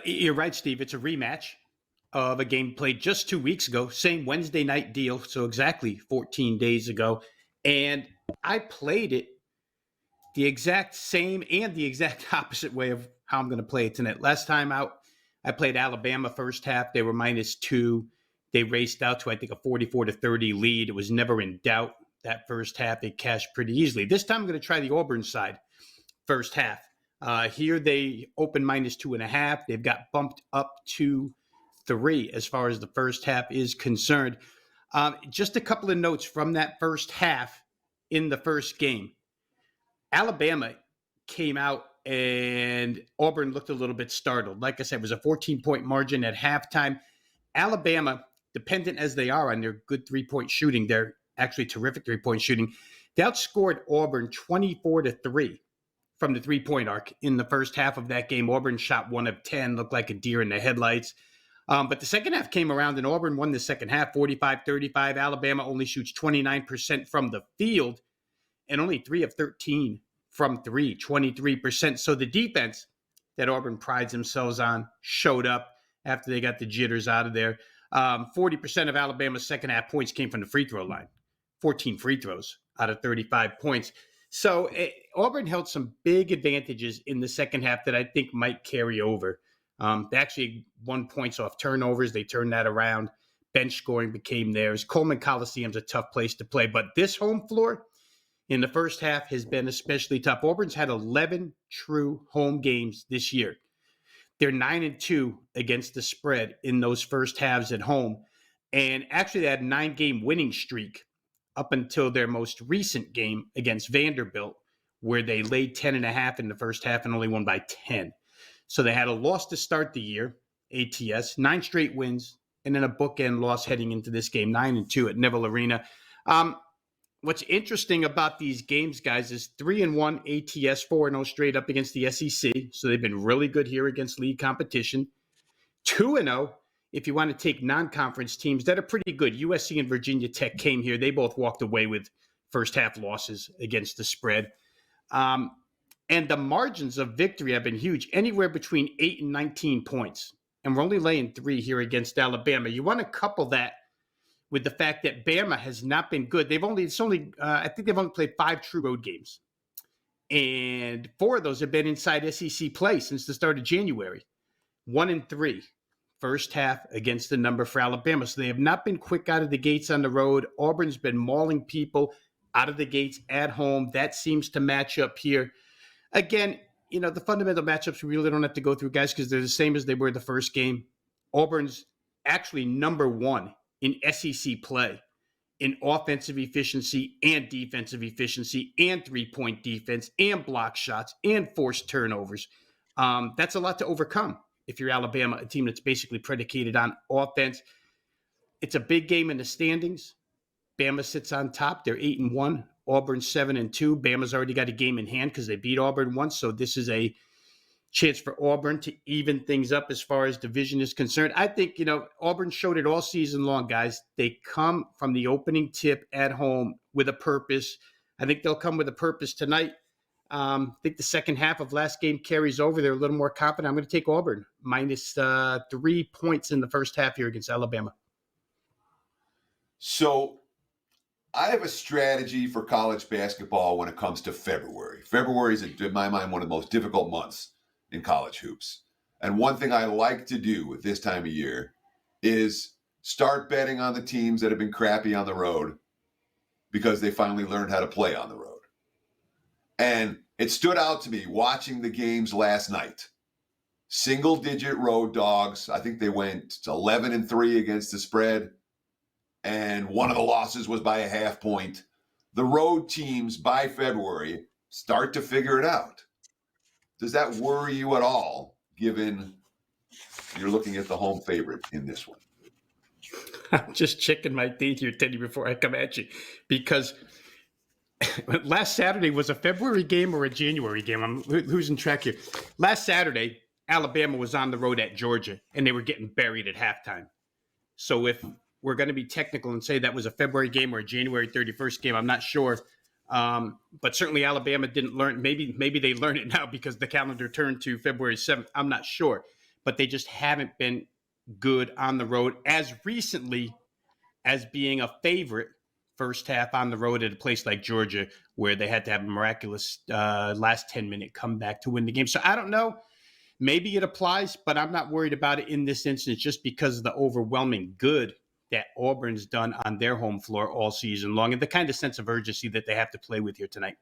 You're right, Steve. It's a rematch of a game played just 2 weeks ago. Same Wednesday night deal. So exactly 14 days ago. And I played it the exact same and the exact opposite way of how I'm going to play it tonight. Last time out, I played Alabama first half. They were -2. They raced out to, I think, a 44-30 lead. It was never in doubt that first half. They cashed pretty easily. This time I'm going to try the Auburn side first half. Here they open -2.5. They've got bumped up to 3 as far as the first half is concerned. Just a couple of notes from that first half in the first game. Alabama came out and Auburn looked a little bit startled. Like I said, it was a 14-point margin at halftime. Alabama, dependent as they are on their good three-point shooting, they're actually terrific three-point shooting. They outscored Auburn 24-3 from the three-point arc in the first half of that game. Auburn shot 1 of 10, looked like a deer in the headlights. But the second half came around and Auburn won the second half, 45-35. Alabama only shoots 29% from the field and only 3 of 13 from 3, 23%. So the defense that Auburn prides themselves on showed up after they got the jitters out of there. 40% of Alabama's second half points came from the free throw line, 14 free throws out of 35 points. So Auburn held some big advantages in the second half that I think might carry over. They actually won points off turnovers. They turned that around. Bench scoring became theirs. Coleman Coliseum's a tough place to play, but this home floor in the first half has been especially tough. Auburn's had 11 true home games this year. They're 9-2 against the spread in those first halves at home. And actually, they had a 9-game winning streak up until their most recent game against Vanderbilt, where they laid 10.5 in the first half and only won by 10. So they had a loss to start the year, ATS, 9 straight wins, and then a bookend loss heading into this game, 9-2 at Neville Arena. What's interesting about these games, guys, is 3-1 ATS, 4-0 straight up against the SEC. So they've been really good here against league competition. 2-0 if you want to take non-conference teams that are pretty good. USC and Virginia Tech came here. They both walked away with first half losses against the spread. And the margins of victory have been huge, anywhere between 8 and 19 points. And we're only laying 3 here against Alabama. You want to couple that with the fact that Bama has not been good. I think they've only played 5 true road games. And 4 of those have been inside SEC play since the start of January. 1-3, first half against the number for Alabama. So they have not been quick out of the gates on the road. Auburn's been mauling people out of the gates at home. That seems to match up here. Again, the fundamental matchups we really don't have to go through, guys, because they're the same as they were the first game. Auburn's actually number 1 in SEC play in offensive efficiency and defensive efficiency and three-point defense and block shots and forced turnovers. That's a lot to overcome if you're Alabama, a team that's basically predicated on offense. It's a big game in the standings. Bama sits on top. They're 8-1. Auburn 7-2. Bama's already got a game in hand because they beat Auburn once. So this is a chance for Auburn to even things up as far as division is concerned. I think, Auburn showed it all season long, guys. They come from the opening tip at home with a purpose. I think they'll come with a purpose tonight. I think the second half of last game carries over. They're a little more confident. I'm going to take Auburn -3 points in the first half here against Alabama. So I have a strategy for college basketball when it comes to February. February is, in my mind, one of the most difficult months in college hoops. And one thing I like to do at this time of year is start betting on the teams that have been crappy on the road because they finally learned how to play on the road. And it stood out to me watching the games last night. Single-digit road dogs. I think they went 11-3 against the spread. And one of the losses was by a half point. The road teams by February start to figure it out. Does that worry you at all, given you're looking at the home favorite in this one? I'm just checking my date here, Teddy, before I come at you, because last Saturday was a February game or a January game. I'm losing track here. Last Saturday, Alabama was on the road at Georgia, and they were getting buried at halftime. So if we're going to be technical and say that was a February game or a January 31st game, I'm not sure. But certainly Alabama didn't learn. Maybe they learn it now because the calendar turned to February 7th. I'm not sure. but they just haven't been good on the road as recently as being a favorite first half on the road at a place like Georgia, where they had to have a miraculous last 10-minute comeback to win the game. So I don't know. Maybe it applies, but I'm not worried about it in this instance just because of the overwhelming good that Auburn's done on their home floor all season long and the kind of sense of urgency that they have to play with here tonight.